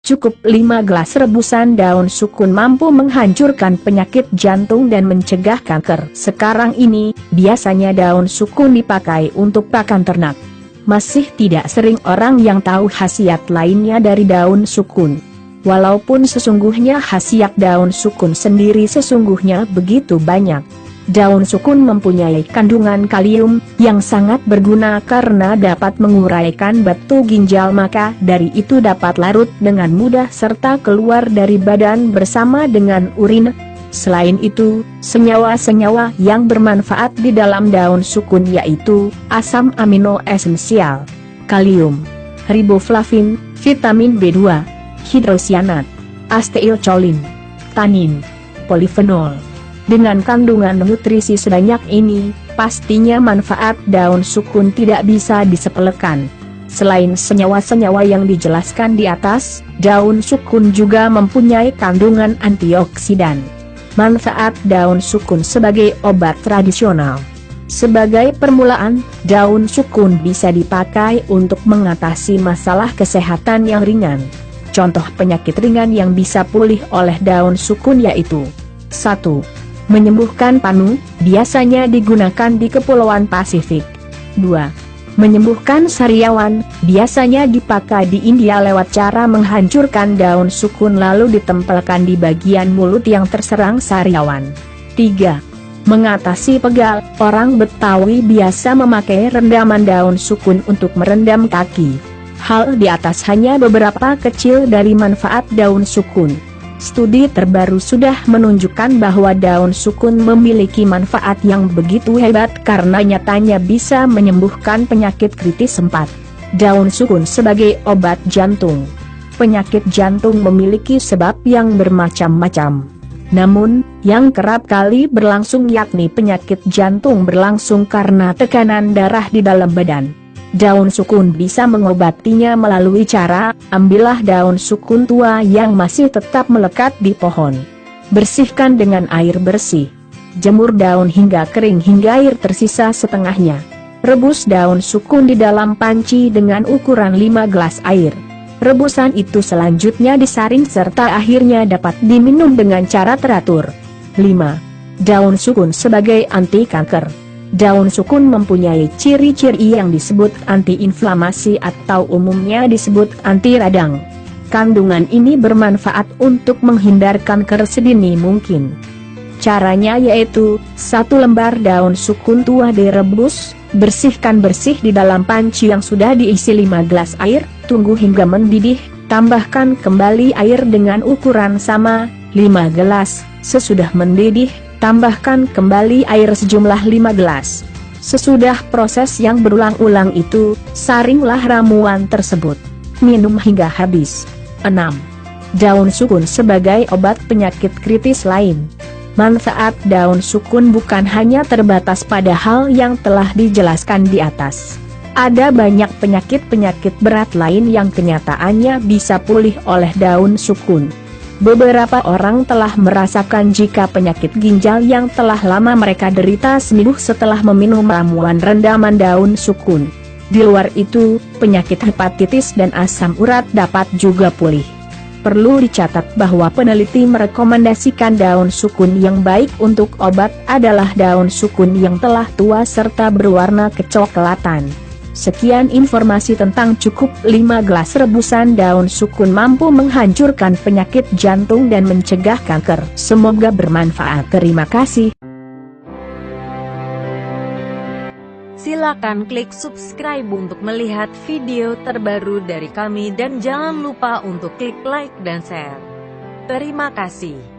Cukup 5 gelas rebusan daun sukun mampu menghancurkan penyakit jantung dan mencegah kanker. Sekarang ini, biasanya daun sukun dipakai untuk pakan ternak. Masih tidak sering orang yang tahu khasiat lainnya dari daun sukun. Walaupun sesungguhnya khasiat daun sukun sendiri sesungguhnya begitu banyak. Daun sukun mempunyai kandungan kalium yang sangat berguna karena dapat menguraikan batu ginjal, maka dari itu dapat larut dengan mudah serta keluar dari badan bersama dengan urin. Selain itu, senyawa-senyawa yang bermanfaat di dalam daun sukun yaitu asam amino esensial, kalium, riboflavin, vitamin B2, hidrosianat, asetilkolin, tanin, polifenol. Dengan kandungan nutrisi sebanyak ini, pastinya manfaat daun sukun tidak bisa disepelekan. Selain senyawa-senyawa yang dijelaskan di atas, daun sukun juga mempunyai kandungan antioksidan. Manfaat daun sukun sebagai obat tradisional. Sebagai permulaan, daun sukun bisa dipakai untuk mengatasi masalah kesehatan yang ringan. Contoh penyakit ringan yang bisa pulih oleh daun sukun yaitu 1. Menyembuhkan panu, biasanya digunakan di Kepulauan Pasifik. 2. Menyembuhkan sariawan, biasanya dipakai di India lewat cara menghancurkan daun sukun lalu ditempelkan di bagian mulut yang terserang sariawan. 3. Mengatasi pegal, orang Betawi biasa memakai rendaman daun sukun untuk merendam kaki. Hal di atas hanya beberapa kecil dari manfaat daun sukun. Studi terbaru sudah menunjukkan bahwa daun sukun memiliki manfaat yang begitu hebat karena nyatanya bisa menyembuhkan penyakit kritis 4. Daun sukun sebagai obat jantung. Penyakit jantung memiliki sebab yang bermacam-macam. Namun, yang kerap kali berlangsung yakni penyakit jantung berlangsung karena tekanan darah di dalam badan. Daun sukun bisa mengobatinya melalui cara, ambillah daun sukun tua yang masih tetap melekat di pohon. Bersihkan dengan air bersih. Jemur daun hingga kering hingga air tersisa setengahnya. Rebus daun sukun di dalam panci dengan ukuran 5 gelas air. Rebusan itu selanjutnya disaring serta akhirnya dapat diminum dengan cara teratur. 5. Daun sukun sebagai anti kanker. Daun sukun mempunyai ciri-ciri yang disebut anti-inflamasi atau umumnya disebut anti radang. Kandungan ini bermanfaat untuk menghindar kanker sedini mungkin. Caranya yaitu, 1 lembar daun sukun tua direbus, bersihkan bersih di dalam panci yang sudah diisi 5 gelas air, tunggu hingga mendidih, tambahkan kembali air dengan ukuran sama, 5 gelas, sesudah mendidih, tambahkan kembali air sejumlah 5 gelas. Sesudah proses yang berulang-ulang itu, saringlah ramuan tersebut. Minum hingga habis. 6. Daun sukun sebagai obat penyakit kritis lain. Manfaat daun sukun bukan hanya terbatas pada hal yang telah dijelaskan di atas. Ada banyak penyakit-penyakit berat lain yang kenyataannya bisa pulih oleh daun sukun. Beberapa orang telah merasakan jika penyakit ginjal yang telah lama mereka derita sembuh setelah meminum ramuan rendaman daun sukun. Di luar itu, penyakit hepatitis dan asam urat dapat juga pulih. Perlu dicatat bahwa peneliti merekomendasikan daun sukun yang baik untuk obat adalah daun sukun yang telah tua serta berwarna kecoklatan. Sekian informasi tentang cukup 5 gelas rebusan daun sukun mampu menghancurkan penyakit jantung dan mencegah kanker. Semoga bermanfaat. Terima kasih. Silakan klik subscribe untuk melihat video terbaru dari kami dan jangan lupa untuk klik like dan share. Terima kasih.